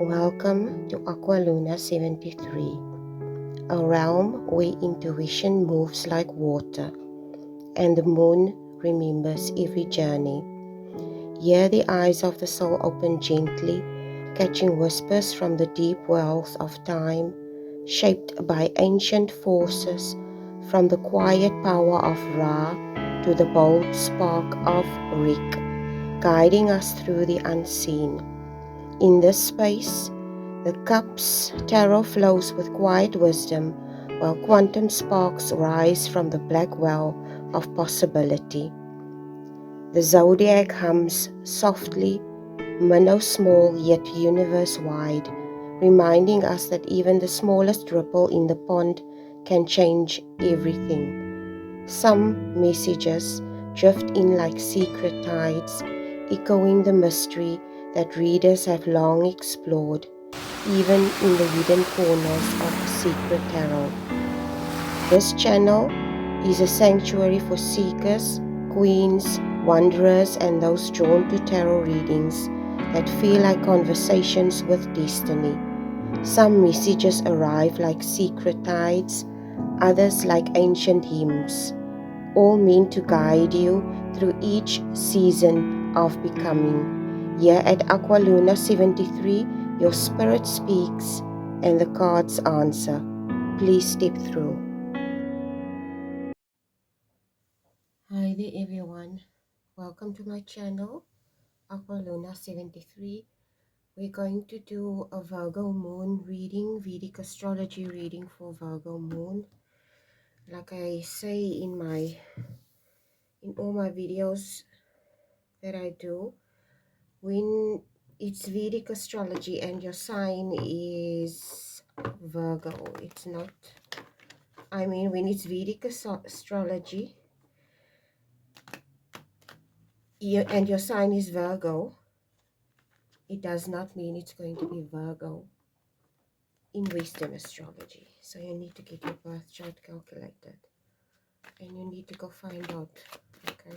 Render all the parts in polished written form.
Welcome to Aqualuna 73, a realm where intuition moves like water and the moon remembers every journey. Here the eyes of the soul open gently, catching whispers from the deep wells of time, shaped by ancient forces, from the quiet power of Ra to the bold spark of Rik, guiding us through the unseen. In this space, the cup's tarot flows with quiet wisdom, while quantum sparks rise from the black well of possibility. The zodiac hums softly, minnow small yet universe wide, reminding us that even the smallest ripple in the pond can change everything. Some messages drift in like secret tides, echoing the mystery that readers have long explored, even in the hidden corners of Secret Tarot. This channel is a sanctuary for seekers, queens, wanderers, and those drawn to tarot readings that feel like conversations with destiny. Some messages arrive like secret tides, others like ancient hymns, all meant to guide you through each season of becoming. Here at Aqualuna 73, your spirit speaks and the cards answer. Please step through. Hi there everyone. Welcome to my channel, Aqualuna 73. We're going to do a Virgo moon reading, Vedic astrology reading for Virgo moon. Like I say in all my videos that I do, when it's Vedic astrology and your sign is Virgo, it's not, when it's Vedic astrology and your sign is Virgo, it does not mean it's going to be Virgo in Western astrology. So you need to get your birth chart calculated and you need to go find out, okay,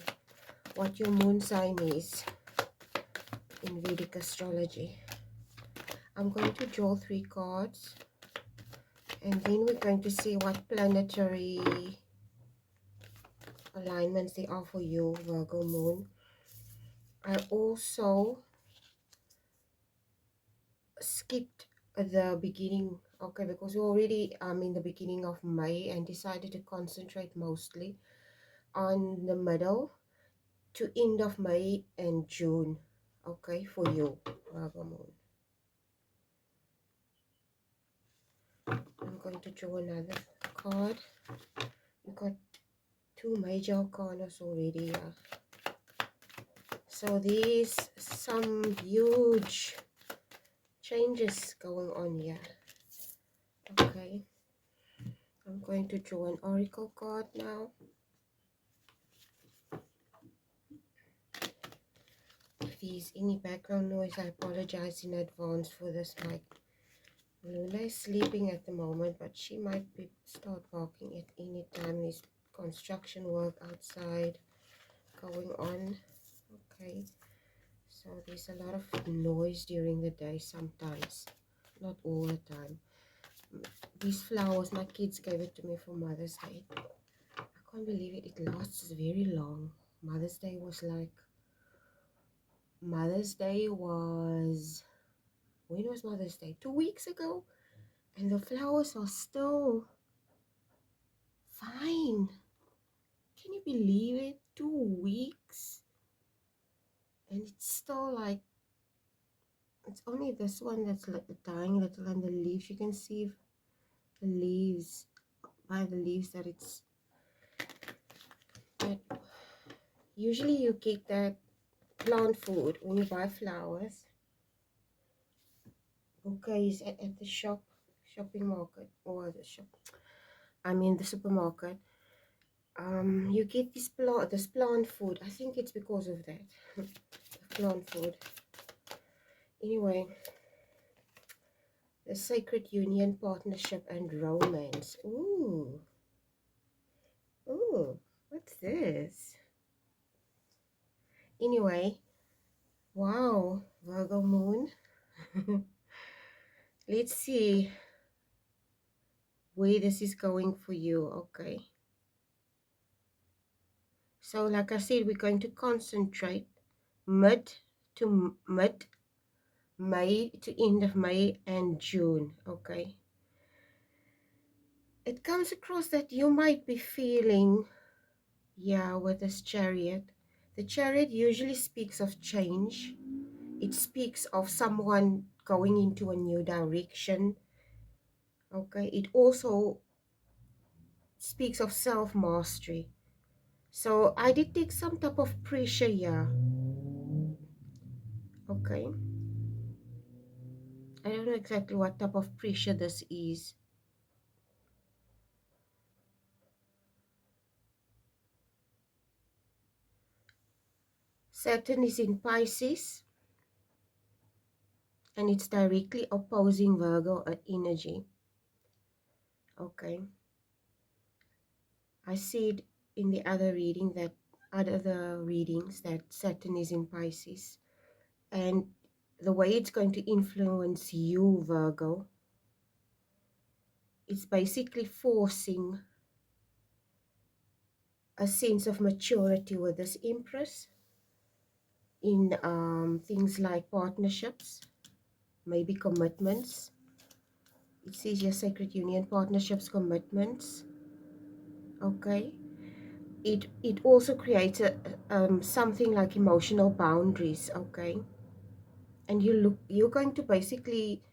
what your moon sign is in Vedic astrology. I'm going to draw 3 cards and then we're going to see what planetary alignments they are for you, Virgo moon. I also skipped the beginning, okay, because we're already in the beginning of May and decided to concentrate mostly on the middle to end of May and June, okay, for you, Virgo moon. I'm going to draw another card. We got 2 major arcanas already here. So there's some huge changes going on here. Okay, I'm going to draw an oracle card now. If there's any background noise, I apologize in advance for this. My Luna is sleeping at the moment, but she might start barking at any time. There's construction work outside going on. Okay, so there's a lot of noise during the day sometimes, not all the time. These flowers, my kids gave it to me for Mother's Day. I can't believe it. It lasts very long. Mother's Day was when was Mother's Day? 2 weeks ago, and the flowers are still fine. Can you believe it? 2 weeks, and it's still like, it's only this one that's like dying little, and the leaves, you can see the leaves, by the leaves, that it's, that usually you get that plant food when you buy flowers, bouquets at the shopping market, or the shop, the supermarket. You get this plant food. I think it's because of that. Plant food. Anyway, the sacred union, partnership, and romance. Ooh, what's this? Anyway, wow, Virgo moon. Let's see where this is going for you. Okay, so like I said, we're going to concentrate mid to mid May to end of May and June. Okay, it comes across that you might be feeling, yeah, with this Chariot. The Chariot usually speaks of change. It speaks of someone going into a new direction. Okay, it also speaks of self-mastery. So I detect some type of pressure here. Okay, I don't know exactly what type of pressure this is. Saturn is in Pisces and it's directly opposing Virgo energy. Okay, I said in the other reading that other readings that Saturn is in Pisces, and the way it's going to influence you, Virgo, it's basically forcing a sense of maturity with this Empress in things like partnerships, maybe commitments. It says your sacred union, partnerships, commitments. Okay, it also creates a something like emotional boundaries. Okay, and you're going to basically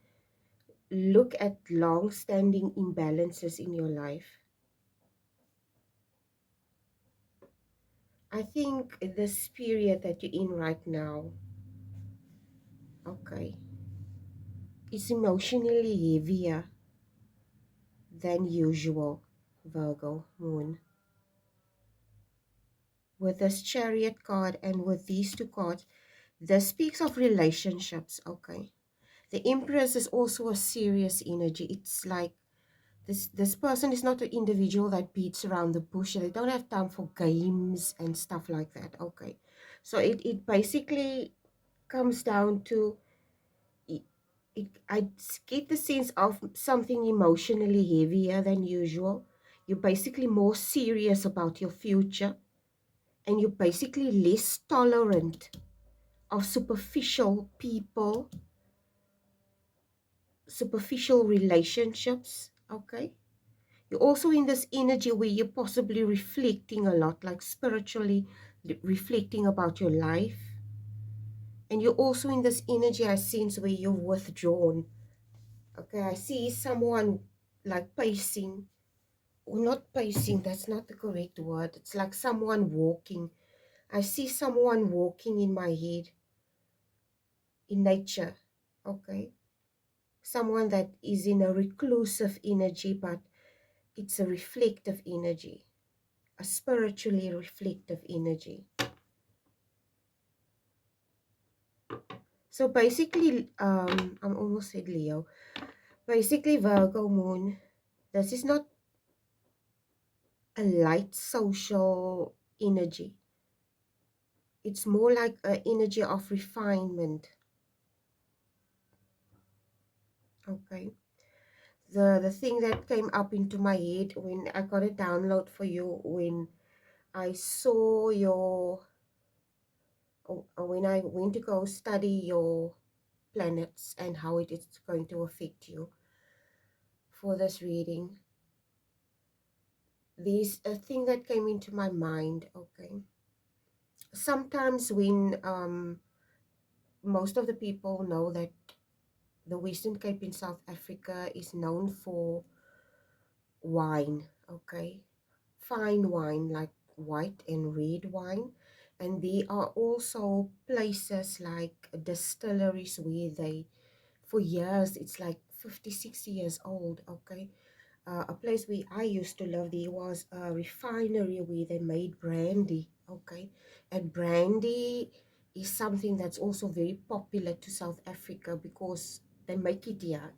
look at long-standing imbalances in your life. I think this period that you're in right now, okay, is emotionally heavier than usual, Virgo moon. With this Chariot card and with these two cards, this speaks of relationships, okay? The Empress is also a serious energy. It's like this person is not an individual that beats around the bush. They don't have time for games and stuff like that, okay? So it basically comes down to, I get the sense of something emotionally heavier than usual. You're basically more serious about your future, and you're basically less tolerant of superficial people, superficial relationships, okay? You're also in this energy where you're possibly reflecting a lot, like spiritually reflecting about your life. And you're also in this energy, I sense, where you're withdrawn. Okay, I see someone like pacing, or not pacing, that's not the correct word. It's like someone walking. I see someone walking in my head, in nature, okay? Someone that is in a reclusive energy, but it's a reflective energy, a spiritually reflective energy. So basically, I'm almost said Leo. Basically, Virgo moon, this is not a light social energy. It's more like an energy of refinement. Okay. The thing that came up into my head when I got a download for you, when I saw your, when I went to go study your planets and how it is going to affect you for this reading, there's a thing that came into my mind. Okay, sometimes when most of the people know that the Western Cape in South Africa is known for wine, okay, fine wine like white and red wine, and there are also places like distilleries where they, for years, it's like 50, 60 years old, okay. A place where I used to live, there was a refinery where they made brandy, okay. And brandy is something that's also very popular to South Africa because they make it here.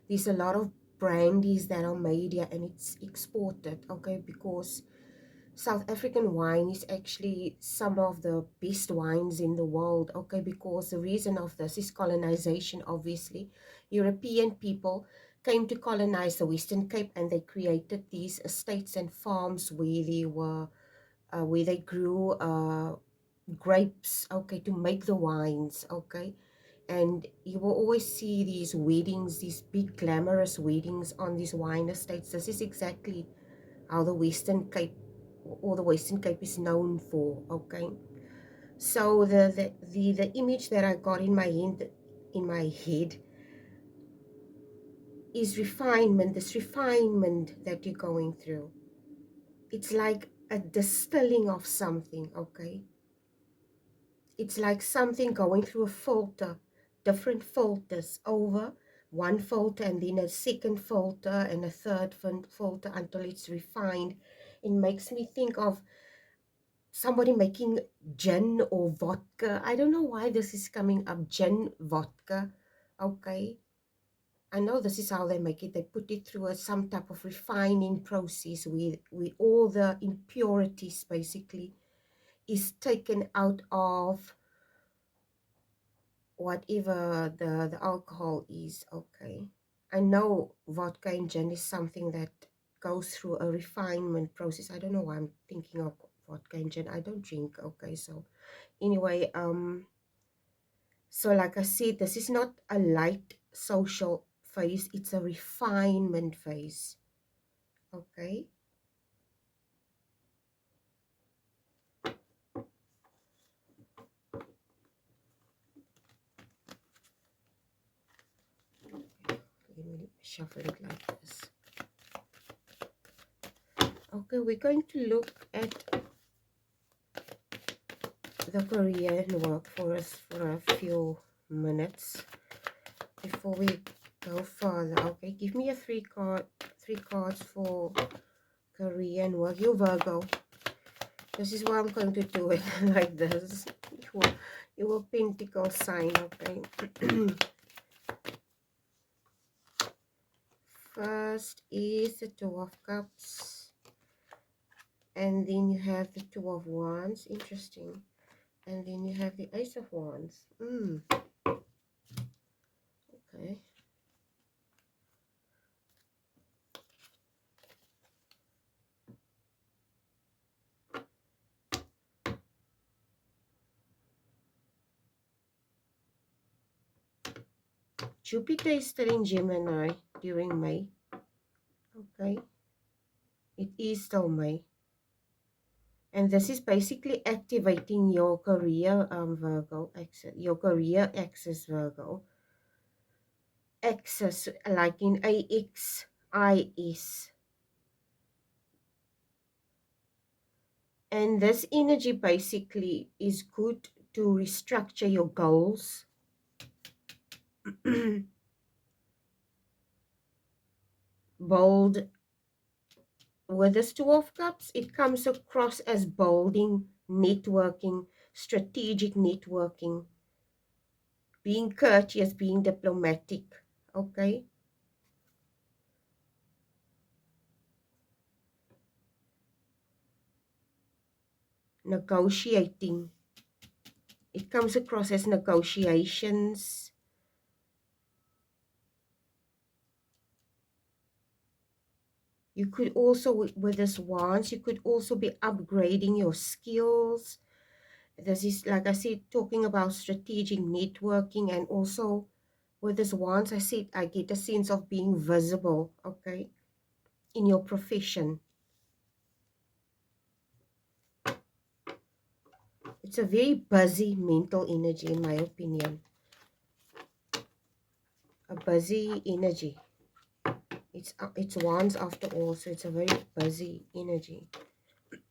There's a lot of brandies that are made here and it's exported, okay, because South African wine is actually some of the best wines in the world, okay, because the reason of this is colonization, obviously. European people came to colonize the Western Cape, and they created these estates and farms where they grew grapes, okay, to make the wines, okay. And you will always see these weddings, these big glamorous weddings on these wine estates. This is exactly how the Western Cape, or the Western Cape, is known for, okay. So the image that I got in my head is refinement, this refinement that you're going through. It's like a distilling of something, okay. It's like something going through a filter, different filters, over one filter and then a second filter and a third filter until it's refined. It makes me think of somebody making gin or vodka. I don't know why this is coming up, gin, vodka, okay. I know this is how they make it. They put it through some type of refining process where all the impurities basically is taken out of whatever the alcohol is, okay. I know vodka and gin is something that goes through a refinement process. I don't know why I'm thinking of vodka and gin. I don't drink, okay. So anyway, so like I said, this is not a light social phase, it's a refinement phase, okay. Let me shuffle it like this. Okay, we're going to look at the Korean work for us for a few minutes before we go further. Okay, give me a three cards for Korean work. You Virgo. This is why I'm going to do it like this. Your Pentacle sign, okay. First is the Two of Cups, and then you have the Two of Wands. Interesting. And then you have the Ace of Wands. Okay. Jupiter is still in Gemini during May. Okay. It is still May. And this is basically activating your career, Virgo, your career axis, Virgo. Axis, like in AXIS. And this energy basically is good to restructure your goals. Bold. With this Two of Cups, it comes across as bolding, networking, strategic networking, being courteous, being diplomatic, okay? Negotiating. It comes across as negotiations. You could also, with this Wands, you could also be upgrading your skills. This is, like I said, talking about strategic networking, and also with this Wands, I said, I get a sense of being visible, okay, in your profession. It's a very busy mental energy, in my opinion. A busy energy. It's Wands after all, so it's a very busy energy.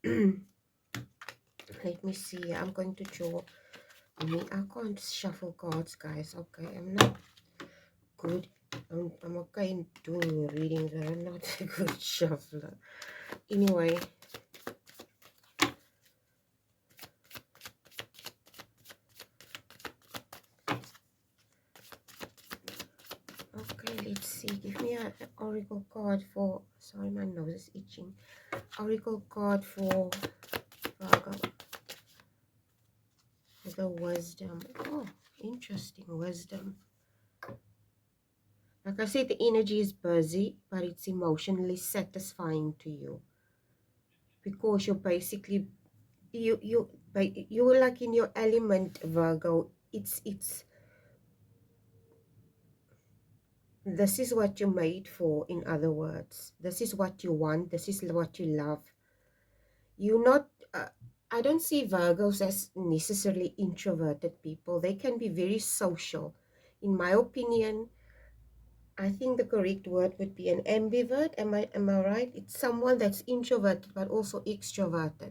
Let me see. I'm going to draw. I can't shuffle cards, guys. Okay, I'm not good. I'm okay in doing readings, but I'm not a good shuffler. Anyway. Okay, let's see. Give me an oracle card for, sorry, my nose is itching. Oracle card for Virgo. The wisdom. Oh, interesting. Wisdom. Like I said, the energy is busy, but it's emotionally satisfying to you because you're basically you're like in your element, Virgo. It's this is what you're made for. In other words, this is what you want. This is what you love. You're not. I don't see Virgos as necessarily introverted people. They can be very social. In my opinion, I think the correct word would be an ambivert. Am I right? It's someone that's introverted but also extroverted.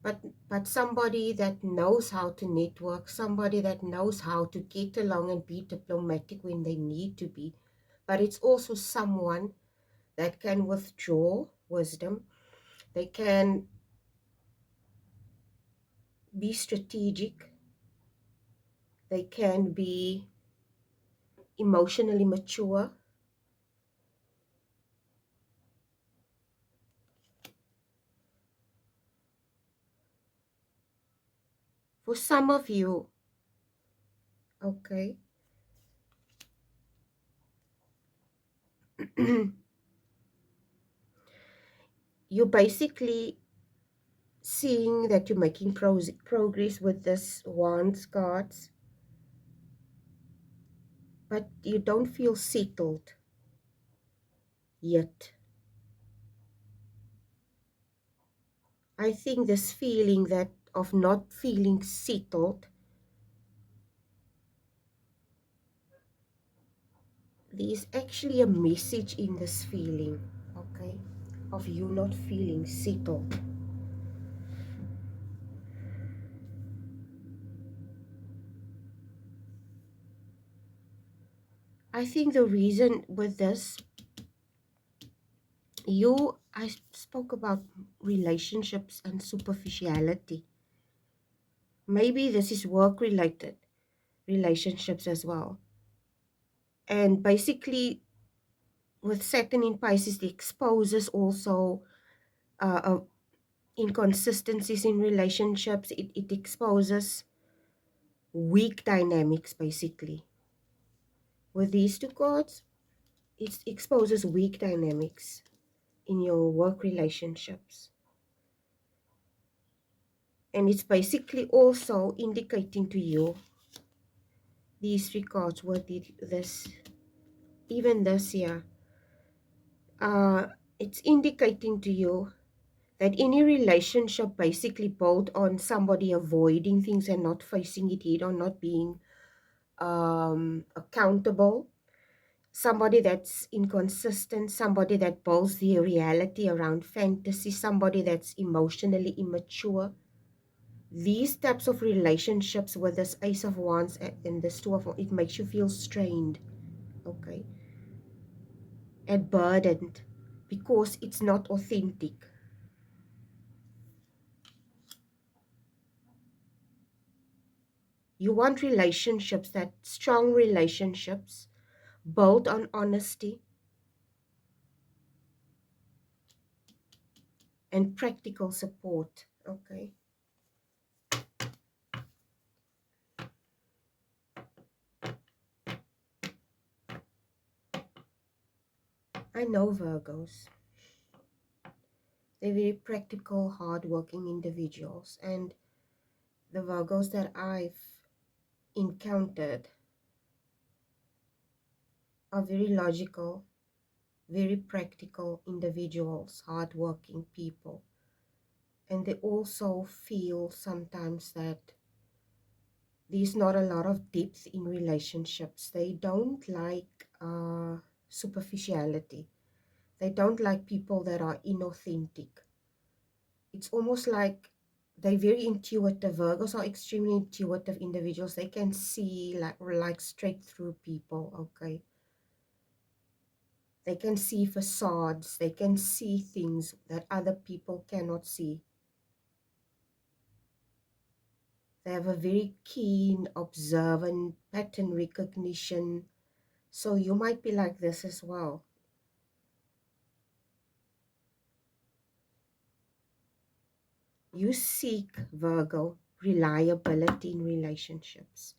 But somebody that knows how to network, somebody that knows how to get along and be diplomatic when they need to be. But it's also someone that can withdraw wisdom. They can be strategic. They can be emotionally mature. For some of you, okay, you basically seeing that you're making progress with this wands cards, but you don't feel settled yet. I think this feeling that of not feeling settled, there's actually a message in this feeling, okay, of you not feeling settled. I think the reason with this, I spoke about relationships and superficiality. Maybe this is work related relationships as well. And basically, with Saturn in Pisces, it exposes also inconsistencies in relationships. It exposes weak dynamics, basically. With these two cards, it exposes weak dynamics in your work relationships. And it's basically also indicating to you, these three cards, what did this, even this year, it's indicating to you that any relationship basically built on somebody avoiding things and not facing it head on, not being accountable, somebody that's inconsistent, somebody that builds their reality around fantasy, somebody that's emotionally immature. These types of relationships with this Ace of Wands and this Two of Wands, it makes you feel strained, okay, and burdened because it's not authentic. You want relationships, that strong relationships built on honesty and practical support, okay. I know Virgos. They're very practical, hardworking individuals, and the Virgos that I've encountered are very logical, very practical individuals, hardworking people. And they also feel sometimes that there's not a lot of depth in relationships. They don't like superficiality. They don't like people that are inauthentic. It's almost like they're very intuitive. Virgos are extremely intuitive individuals. They can see like straight through people, okay? They can see facades. They can see things that other people cannot see. They have a very keen, observant pattern recognition. So you might be like this as well. You seek, Virgo, reliability in relationships.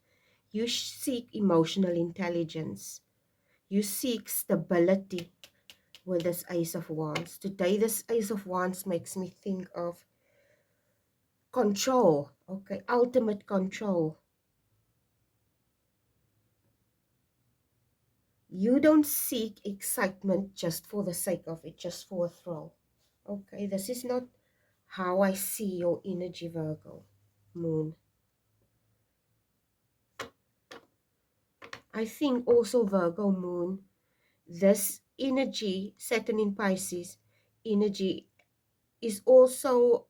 You seek emotional intelligence. You seek stability with this Ace of Wands. Today, this Ace of Wands makes me think of control, okay, ultimate control. You don't seek excitement just for the sake of it, just for a thrill. Okay, this is not how I see your energy, Virgo, Moon. I think also, Virgo, Moon, this energy, Saturn in Pisces, energy is also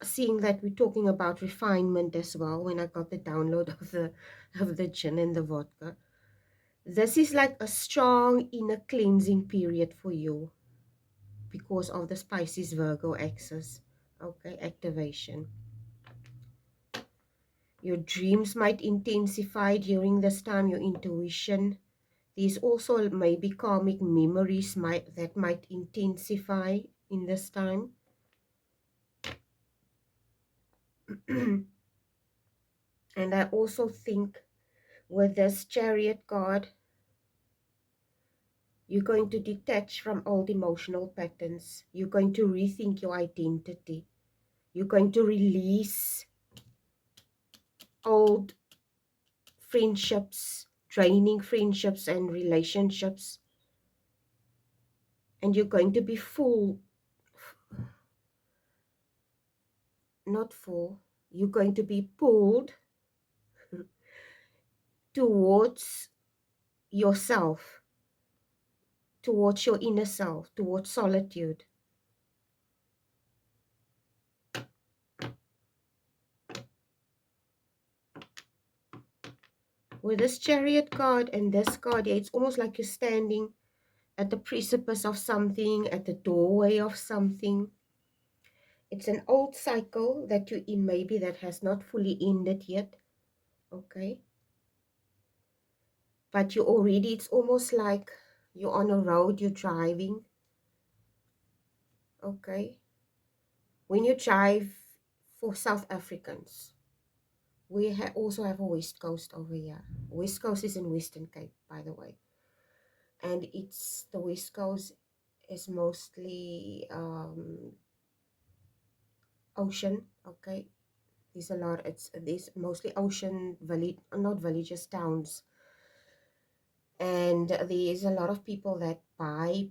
seeing that we're talking about refinement as well. When I got the download of the gin and the vodka, this is like a strong inner cleansing period for you because of the Pisces Virgo axis, okay, activation. Your dreams might intensify during this time, your intuition. These also may be karmic memories that might intensify in this time. And I also think with this Chariot card, you're going to detach from old emotional patterns. You're going to rethink your identity. You're going to release old friendships, draining friendships and relationships. And you're going to be you're going to be pulled towards yourself, towards your inner self, towards solitude. With this Chariot card and this card, yeah, it's almost like you're standing at the precipice of something, at the doorway of something. It's an old cycle that you're in, maybe, that has not fully ended yet, okay? But you already, it's almost like you're on a road, you're driving, okay? When you drive, for South Africans, we also have a West Coast over here. West Coast is in Western Cape, by the way. And it's, the West Coast is mostly ocean, okay? There's mostly ocean, village, not villages, towns. And there's a lot of people that buy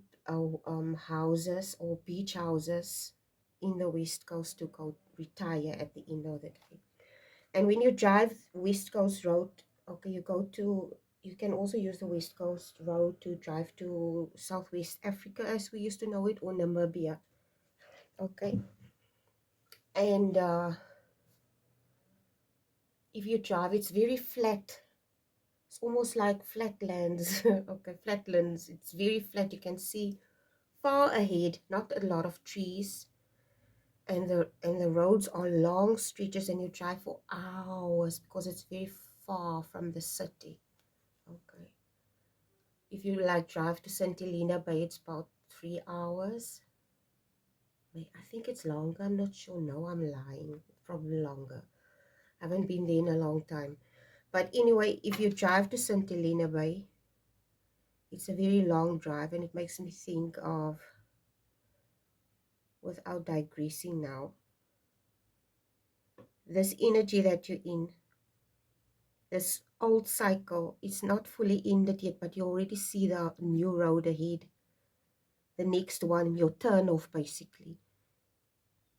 houses or beach houses in the West Coast to go retire at the end of the day. And when you drive West Coast Road, okay, you can also use the West Coast Road to drive to Southwest Africa, as we used to know it, or Namibia, okay? And if you drive, it's very flat. It's almost like flatlands, okay, flatlands. It's very flat. You can see far ahead, not a lot of trees, and the roads are long stretches, and you drive for hours because it's very far from the city. Okay, if you like drive to St. Helena Bay, it's about 3 hours. I think it's longer, I'm not sure. No, I'm lying, probably longer. I haven't been there in a long time. But anyway, if you drive to St. Helena Bay, it's a very long drive, and it makes me think of, without digressing now, this energy that you're in, this old cycle, it's not fully ended yet, but you already see the new road ahead. The next one, your turn off, basically.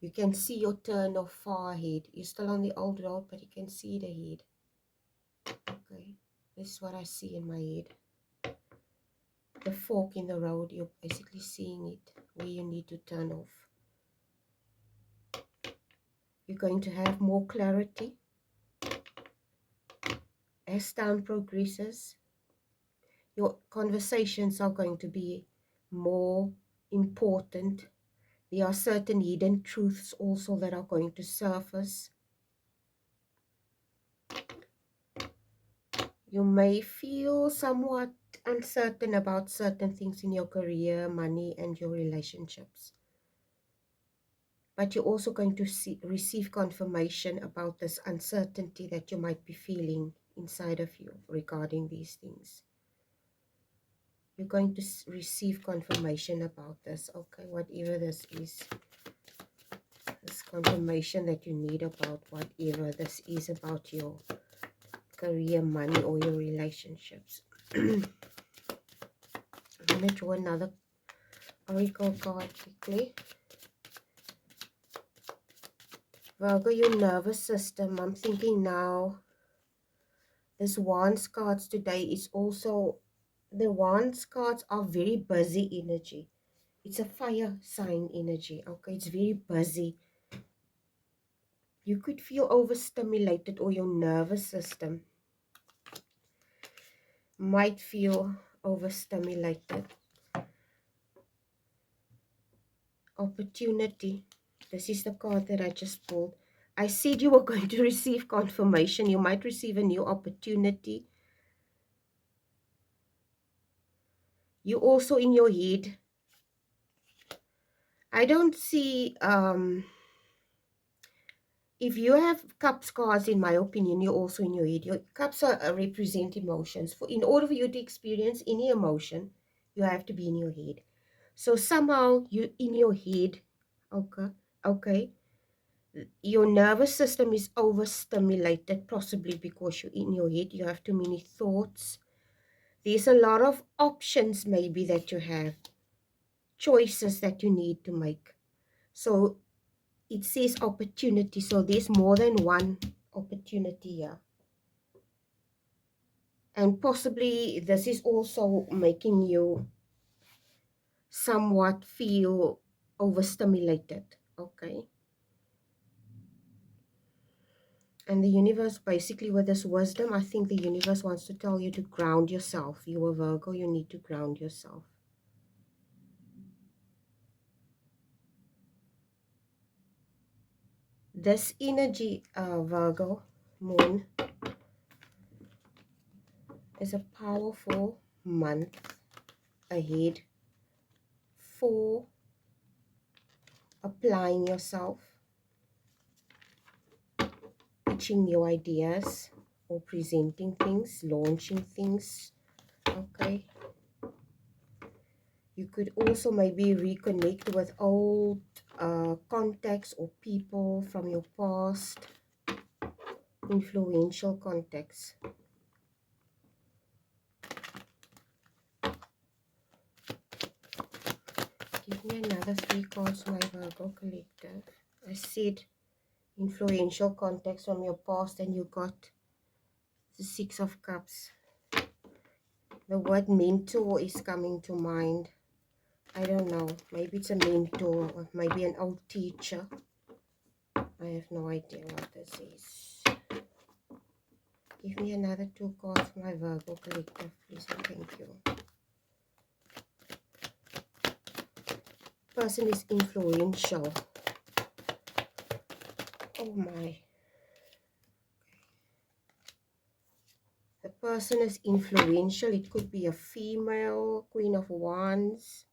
You can see your turn off far ahead. You're still on the old road, but you can see it ahead. Okay, this is what I see in my head. The fork in the road, you're basically seeing it, where you need to turn off. You're going to have more clarity as time progresses. Your conversations are going to be more important. There are certain hidden truths also that are going to surface. You may feel somewhat uncertain about certain things in your career, money, and your relationships. But you're also going to receive confirmation about this uncertainty that you might be feeling inside of you regarding these things. You're going to receive confirmation about this, okay, whatever this is. This confirmation that you need about whatever this is about your career, money, or your relationships. I'm going to draw another oracle card quickly. Virgo, your nervous system. I'm thinking now, this Wands cards today is also, the Wands cards are very busy energy. It's a fire sign energy, okay? It's very busy. You could feel overstimulated, or your nervous system might feel overstimulated. Opportunity. This is the card that I just pulled. I said you were going to receive confirmation. You might receive a new opportunity. You also in your head. I don't see, if you have cups cards, in my opinion, you're also in your head. Your cups represent emotions. In order for you to experience any emotion, you have to be in your head. So somehow you in your head, okay, your nervous system is overstimulated, possibly because you're in your head. You have too many thoughts. There's a lot of options maybe that you have, choices that you need to make. So it says opportunity, so there's more than one opportunity here. And possibly this is also making you somewhat feel overstimulated, okay? And the universe, basically with this wisdom, I think the universe wants to tell you to ground yourself. You are Virgo, you need to ground yourself. This energy, Virgo, moon, is a powerful month ahead for applying yourself, pitching new ideas, or presenting things, launching things, okay? You could also maybe reconnect with old contacts or people from your past, influential contacts. Give me another 3 cards, my Virgo collective. I said influential contacts from your past, and you got the 6 of Cups. The word mentor is coming to mind. I don't know. Maybe it's a mentor, or maybe an old teacher. I have no idea what this is. Give me another 2 cards for my Virgo collective, please, and thank you. Person is influential. Oh my. The person is influential. It could be a female, Queen of Wands.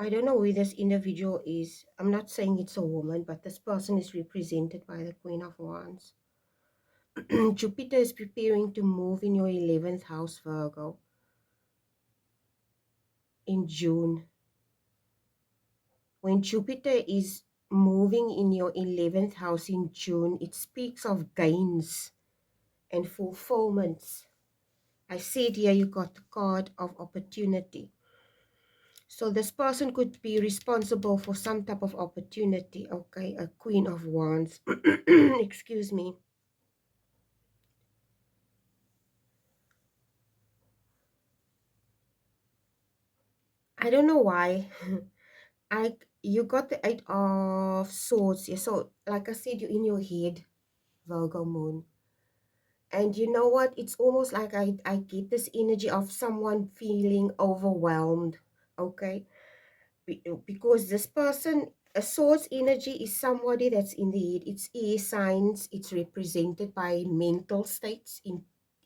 I don't know who this individual is. I'm not saying it's a woman, but this person is represented by the Queen of Wands. Jupiter is preparing to move in your 11th house, Virgo, in June. When Jupiter is moving in your 11th house in June, it speaks of gains and fulfillments. I said here you got the card of opportunity. So this person could be responsible for some type of opportunity, okay? A Queen of Wands. Excuse me. I don't know why. You got the 8 of Swords here. So like I said, you're in your head, Virgo moon. And you know what? It's almost like I get this energy of someone feeling overwhelmed, okay? Because this person, a source energy is somebody that's in the head. It's air signs. It's represented by mental states,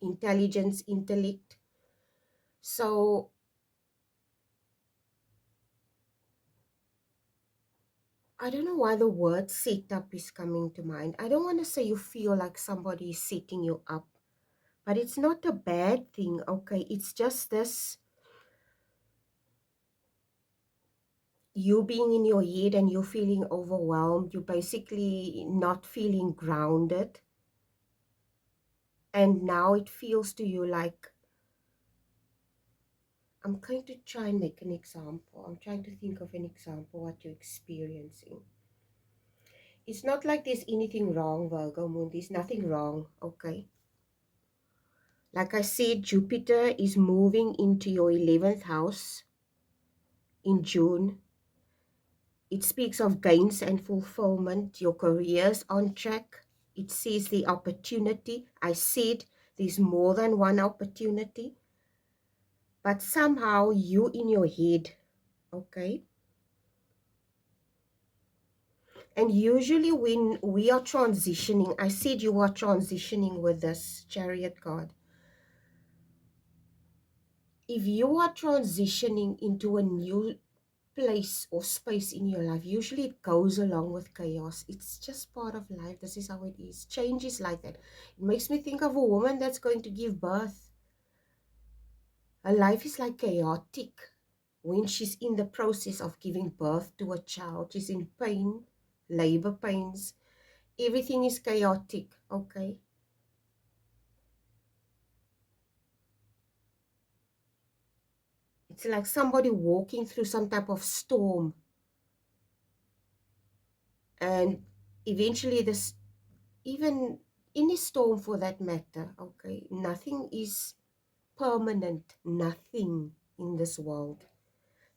intelligence, intellect. So I don't know why the word set up is coming to mind. I don't want to say you feel like somebody is setting you up, but it's not a bad thing, okay? It's just this, you being in your head and you feeling overwhelmed, you basically not feeling grounded. And now it feels to you like, I'm going to try and make an example. I'm trying to think of an example what you're experiencing. It's not like there's anything wrong, Virgo moon. There's nothing wrong, okay? Like I said, Jupiter is moving into your 11th house in June. It speaks of gains and fulfillment. Your career's on track. It says the opportunity. I said there's more than one opportunity. But somehow you in your head, okay? And usually when we are transitioning, I said you are transitioning with this Chariot card. If you are transitioning into a new place or space in your life, usually it goes along with chaos. It's just part of life. This is how it is. Change is like that. It makes me think of a woman that's going to give birth. Her life is like chaotic when she's in the process of giving birth to a child. She's in pain, labor pains. Everything is chaotic, okay? It's like somebody walking through some type of storm, and eventually this, even any storm for that matter, okay, nothing is permanent. Nothing in this world,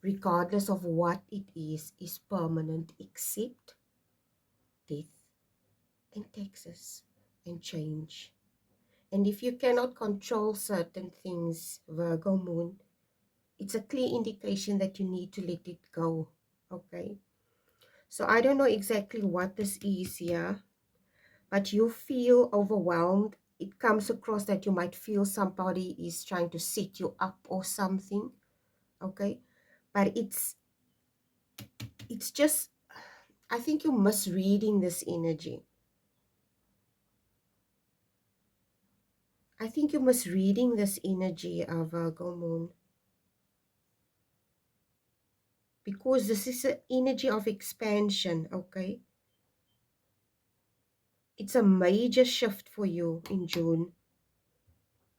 regardless of what it is permanent except death and taxes and change. And if you cannot control certain things, Virgo moon, it's a clear indication that you need to let it go, okay? So I don't know exactly what this is here, but you feel overwhelmed. It comes across that you might feel somebody is trying to set you up or something, okay? But it's just, I think you're misreading this energy. I think you're misreading this energy of Virgo moon, because this is an energy of expansion, okay? It's a major shift for you in June,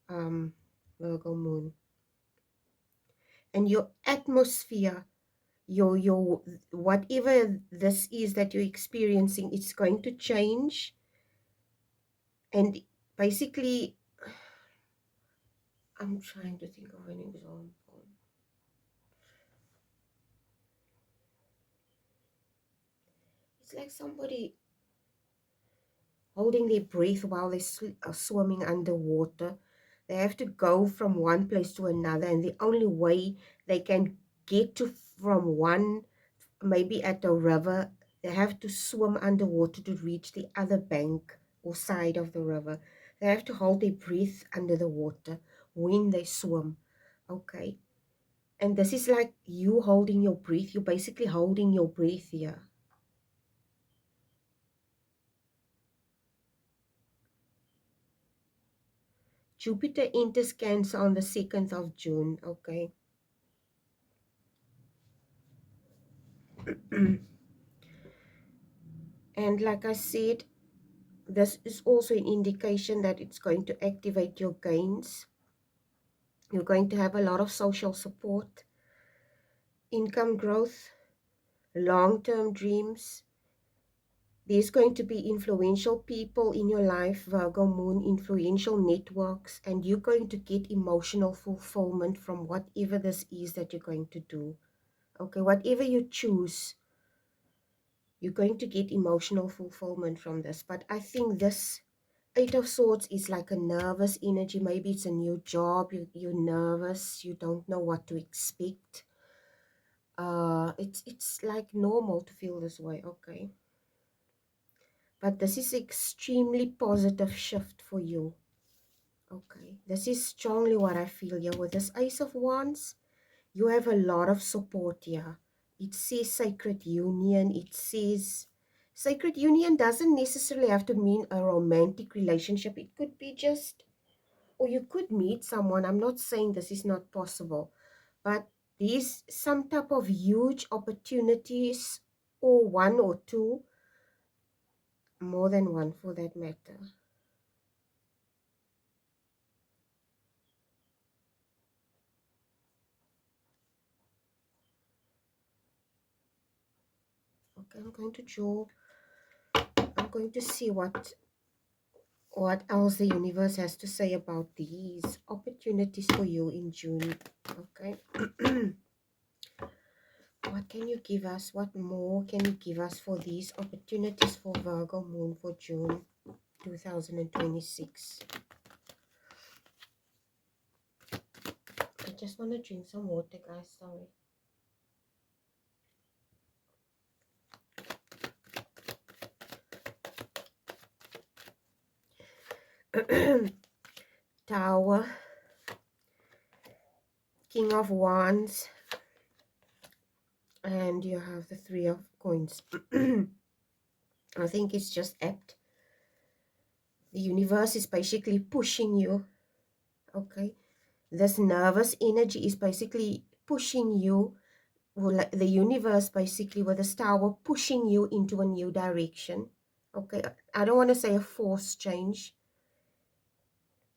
Virgo moon. And your atmosphere, your whatever this is that you're experiencing, it's going to change. And basically, I'm trying to think of an example. It's like somebody holding their breath while they are swimming underwater. They have to go from one place to another, and the only way they can get to from one, maybe at a river, they have to swim underwater to reach the other bank or side of the river. They have to hold their breath under the water when they swim, okay? And this is like you holding your breath. You're basically holding your breath here. Jupiter enters Cancer on the 2nd of June, okay? And like I said, this is also an indication that it's going to activate your gains. You're going to have a lot of social support, income growth, long-term dreams. There's going to be influential people in your life, Virgo moon, influential networks, and you're going to get emotional fulfillment from whatever this is that you're going to do. Okay, whatever you choose, you're going to get emotional fulfillment from this. But I think this Eight of Swords is like a nervous energy. Maybe it's a new job, you're nervous, you don't know what to expect. It's like normal to feel this way, okay? But this is extremely positive shift for you. Okay, this is strongly what I feel here with this Ace of Wands. You have a lot of support here. It says sacred union. It says sacred union doesn't necessarily have to mean a romantic relationship. It could be just, or you could meet someone. I'm not saying this is not possible, but these some type of huge opportunities, or one or two, more than one for that matter. Okay, I'm going to see what else the universe has to say about these opportunities for you in June. Okay. What can you give us? What more can you give us for these opportunities for Virgo moon for June 2026? I just want to drink some water, guys. Sorry. Tower, King of Wands, and you have the Three of Coins. I think it's just apt. The universe is basically pushing you, okay? This nervous energy is basically pushing you, or like the universe basically with this tower pushing you into a new direction, okay? I don't want to say a forced change.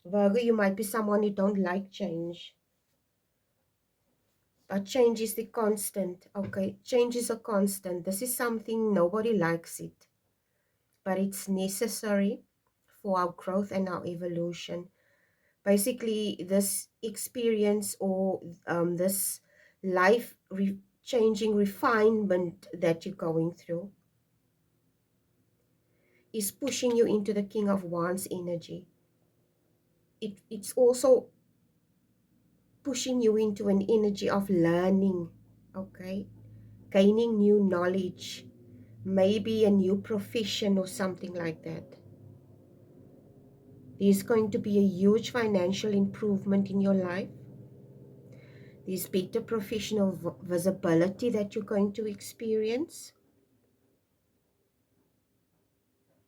Virgo, you might be someone who don't like change. But change is the constant, okay? Change is a constant. This is something nobody likes it, but it's necessary for our growth and our evolution. Basically, this experience or this life changing refinement that you're going through is pushing you into the King of Wands energy. It's also pushing you into an energy of learning, okay? Gaining new knowledge, maybe a new profession or something like that. There's going to be a huge financial improvement in your life. There's better professional visibility that you're going to experience.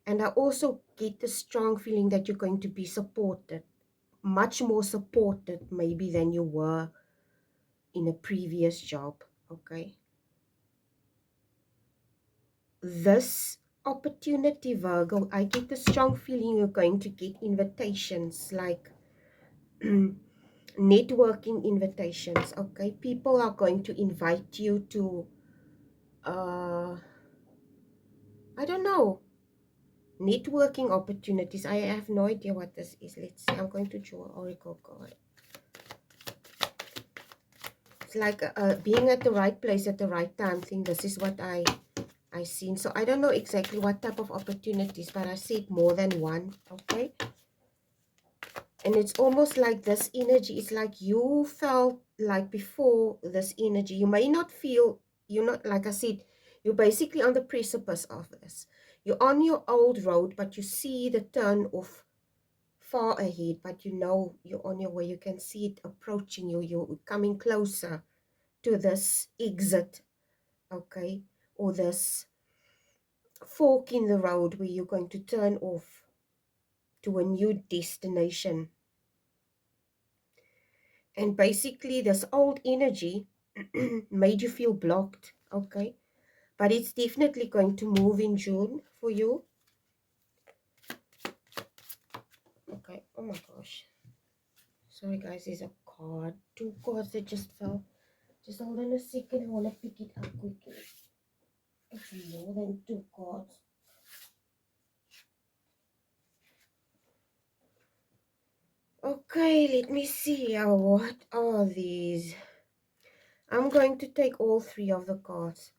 And I also get the strong feeling that you're going to be supported, much more supported maybe than you were in a previous job, okay? This opportunity, Virgo, I get the strong feeling you're going to get invitations, like networking invitations, okay? People are going to invite you to, I don't know, networking opportunities. I have no idea what this is. Let's see. I'm going to draw an oracle card. It's like being at the right place at the right time thing. This is what I seen. So I don't know exactly what type of opportunities, but I see it more than one, okay? And it's almost like this energy. It's like you felt like before this energy. You may not feel, you're not, like I said, you're basically on the precipice of this. You're on your old road, but you see the turn off far ahead, but you know you're on your way. You can see it approaching you. You're coming closer to this exit, okay? Or this fork in the road where you're going to turn off to a new destination. And basically this old energy made you feel blocked, okay? But it's definitely going to move in June for you. Okay, oh my gosh. Sorry guys, there's a card. Two cards that just fell. Just hold on a second, I want to pick it up quickly. It's more than two cards. Okay, let me see. What are these? I'm going to take all three of the cards,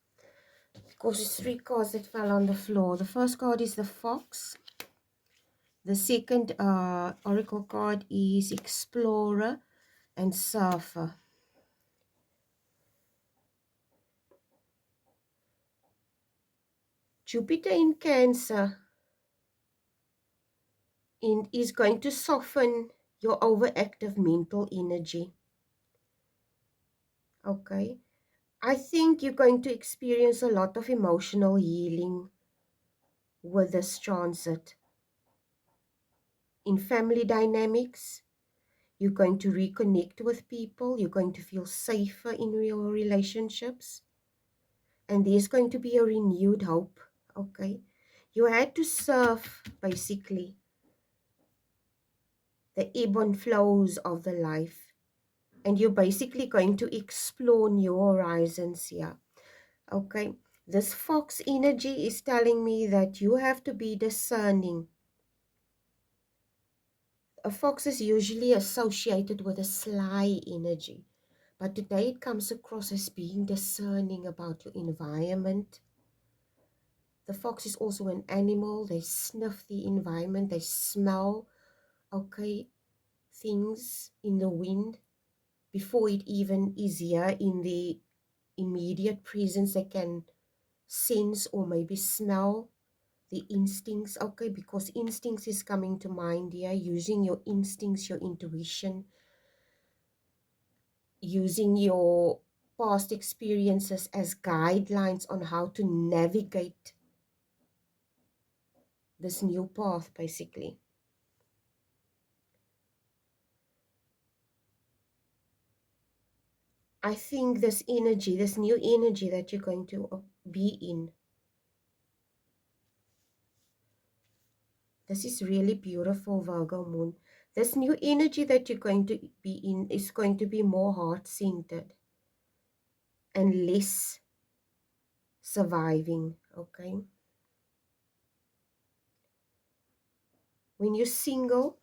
because it's three cards that fell on the floor. The first card is the Fox. The second oracle card is Explorer and Surfer. Jupiter in Cancer is going to soften your overactive mental energy. Okay. I think you're going to experience a lot of emotional healing with this transit. In family dynamics, you're going to reconnect with people. You're going to feel safer in your relationships. And there's going to be a renewed hope. Okay. You had to surf, basically, the ebb and flows of the life. And you're basically going to explore new horizons here. Okay. This fox energy is telling me that you have to be discerning. A fox is usually associated with a sly energy, but today it comes across as being discerning about your environment. The fox is also an animal. They sniff the environment. They smell, okay, things in the wind before it even is here in the immediate presence. They can sense or maybe smell the instincts, okay, because instincts is coming to mind here, using your instincts, your intuition, using your past experiences as guidelines on how to navigate this new path, basically. I think this energy, this new energy that you're going to be in, this is really beautiful, Virgo moon. This new energy that you're going to be in is going to be more heart-centered and less surviving, okay? When you're single,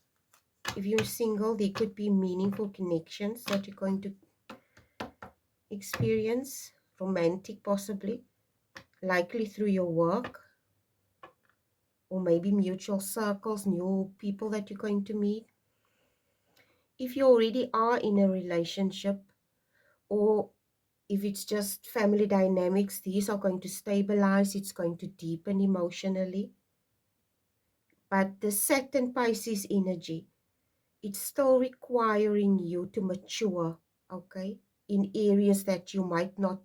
if you're single, there could be meaningful connections that you're going to experience, romantic possibly, likely through your work, or maybe mutual circles, new people that you're going to meet. If you already are in a relationship, or if it's just family dynamics, these are going to stabilize, it's going to deepen emotionally. But the Saturn Pisces energy, it's still requiring you to mature, okay, in areas that you might not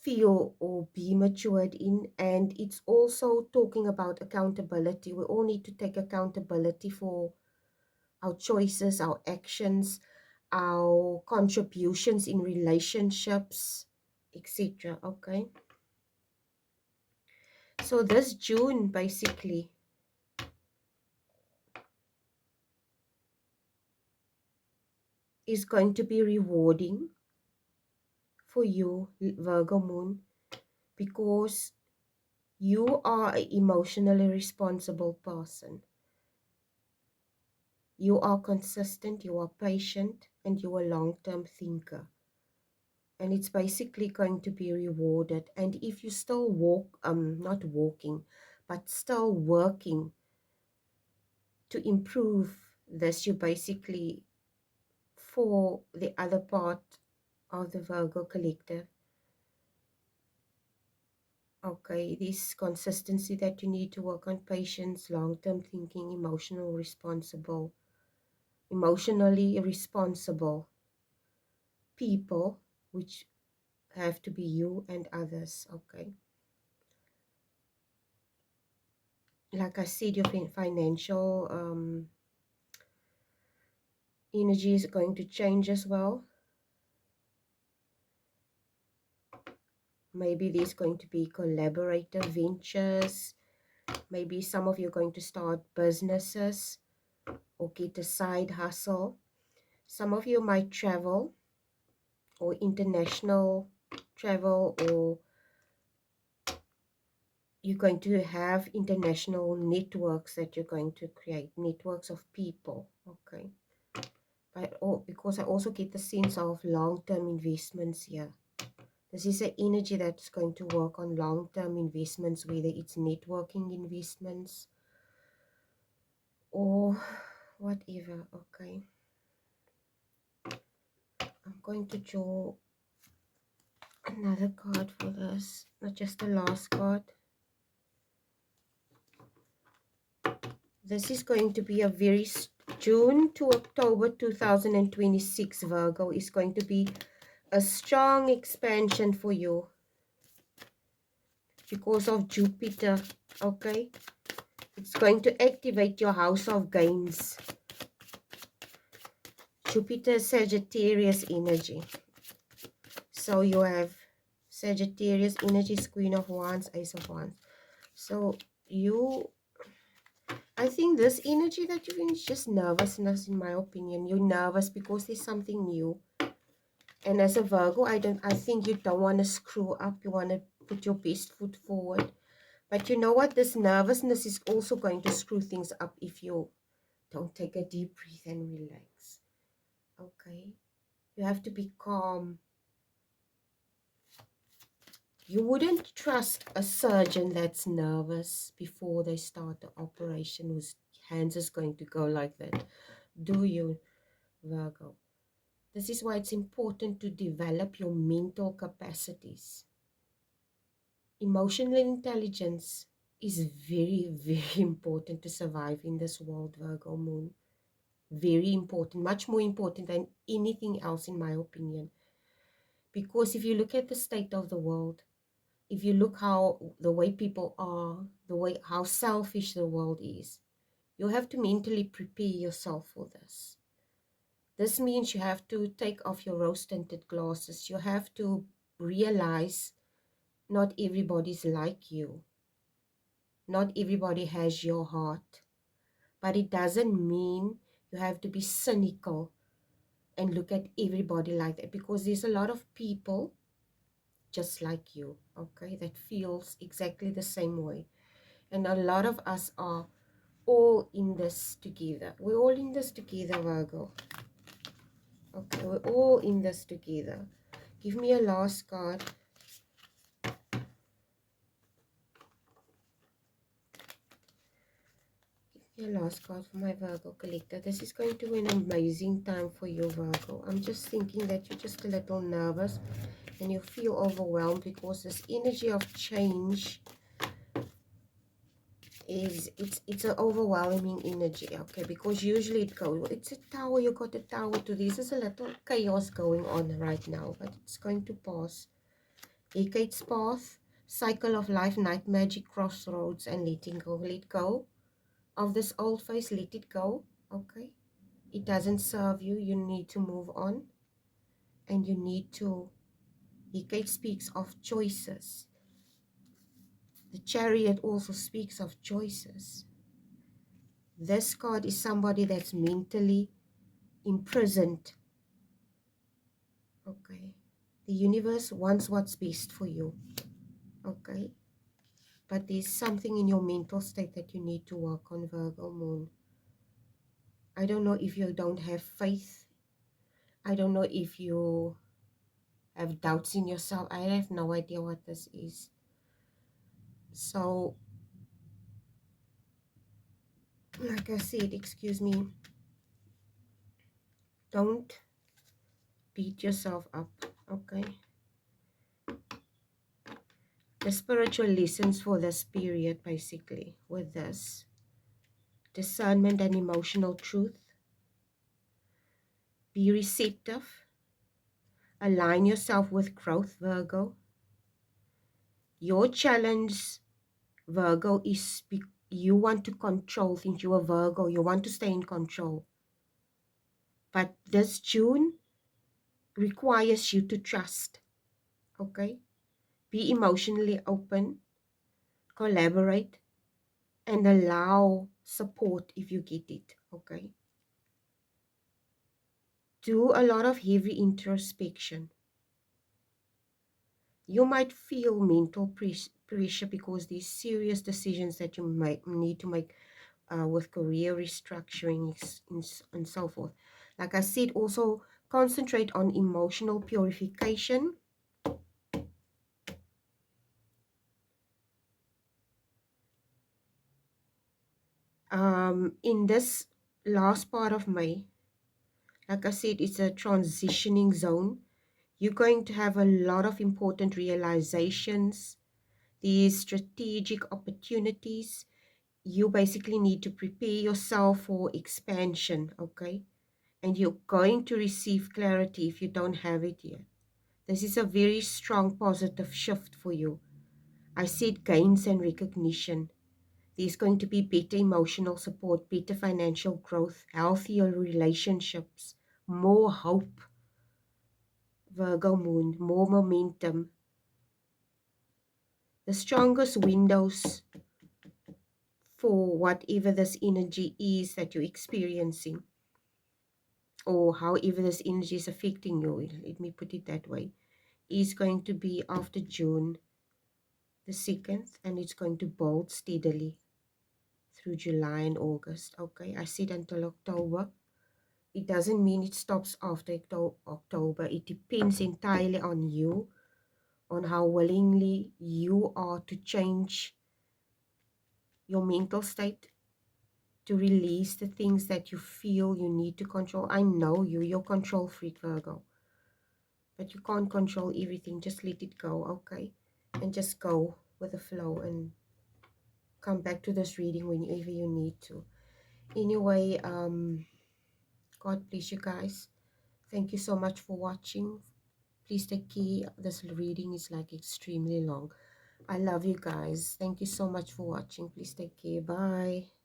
feel or be matured in. And it's also talking about accountability. We all need to take accountability for our choices, our actions, our contributions in relationships, etc. Okay, so this June basically is going to be rewarding for you, Virgo moon, because you are an emotionally responsible person. You are consistent, you are patient, and you are a long-term thinker. And it's basically going to be rewarded. And if you still not walking, but still working to improve this, you basically, for the other part of the Virgo collective, okay, this consistency that you need to work on, patience, long-term thinking, emotionally responsible people, which have to be you and others, okay. Like I said, your financial energy is going to change as well. Maybe there's going to be collaborative ventures. Maybe some of you are going to start businesses or get a side hustle. Some of you might travel, or international travel, or you're going to have international networks that you're going to create, networks of people, okay. Because I also get the sense of long-term investments here. This is an energy that's going to work on long-term investments, whether it's networking investments or whatever, okay. I'm going to draw Another card for this, not just the last card. This is going to be a very June to October 2026, Virgo, is going to be a strong expansion for you because of Jupiter, okay? It's going to activate your house of gains. Jupiter, Sagittarius energy. So you have Sagittarius energy, Queen of Wands, Ace of Wands. So I think this energy that you're in is just nervousness, in my opinion. You're nervous because there's something new. And as a Virgo, I think you don't want to screw up. You want to put your best foot forward. But you know what? This nervousness is also going to screw things up if you don't take a deep breath and relax. Okay? You have to be calm. You wouldn't trust a surgeon that's nervous before they start the operation whose hands is going to go like that. Do you, Virgo? This is why it's important to develop your mental capacities. Emotional intelligence is very, very important to survive in this world, Virgo moon. Very important, much more important than anything else, in my opinion. Because if you look at the state of the world, if you look how the way people are, the way how selfish the world is, you have to mentally prepare yourself for this. This means you have to take off your rose-tinted glasses. You have to realize not everybody's like you. Not everybody has your heart. But it doesn't mean you have to be cynical and look at everybody like that, because there's a lot of people just like you, okay, that feels exactly the same way. And a lot of us are all in this together. We're all in this together, Virgo. Okay, we're all in this together. Give me a last card. Give me a last card for my Virgo collector. This is going to be an amazing time for you, Virgo. I'm just thinking that you're just a little nervous and you feel overwhelmed because this energy of change is, it's an overwhelming energy, okay? Because usually it's a tower, you got a tower to this. There's a little chaos going on right now, but it's going to pass. Hecate's path, cycle of life, night magic, crossroads, and letting go. Let go of this old phase, let it go, okay? It doesn't serve you. You need to move on, and you need to, Hecate speaks of choices. The Chariot also speaks of choices. This card is somebody that's mentally imprisoned. Okay. The universe wants what's best for you. Okay. But there's something in your mental state that you need to work on, Virgo moon. I don't know if you don't have faith. I don't know if you have doubts in yourself. I have no idea what this is. So, like I said, excuse me, don't beat yourself up, okay? The spiritual lessons for this period, basically, with this discernment and emotional truth. Be receptive. Align yourself with growth, Virgo. Your challenge, Virgo, is you want to control things. You're a Virgo. You want to stay in control. But this June requires you to trust, okay? Be emotionally open, collaborate, and allow support if you get it, okay? Do a lot of heavy introspection. You might feel mental pressure because these serious decisions that you might need to make with career restructuring and so forth. Like I said, also concentrate on emotional purification. In this last part of May, like I said, it's a transitioning zone. You're going to have a lot of important realizations. These strategic opportunities. You basically need to prepare yourself for expansion, okay? And you're going to receive clarity if you don't have it yet. This is a very strong positive shift for you. I said gains and recognition. There's going to be better emotional support, better financial growth, healthier relationships, more hope, Virgo moon, more momentum. The strongest windows for whatever this energy is that you're experiencing, or however this energy is affecting you, let me put it that way, is going to be after June the 2nd, and it's going to build steadily through July and August. Okay, I said until October. It doesn't mean it stops after October. It depends entirely on you, on how willingly you are to change your mental state, to release the things that you feel you need to control. I know you're control freak, Virgo, but you can't control everything. Just let it go, okay? And just go with the flow and come back to this reading whenever you need to. Anyway, God bless you guys. Thank you so much for watching. Please take care. This reading is like extremely long. I love you guys. Thank you so much for watching. Please take care. Bye.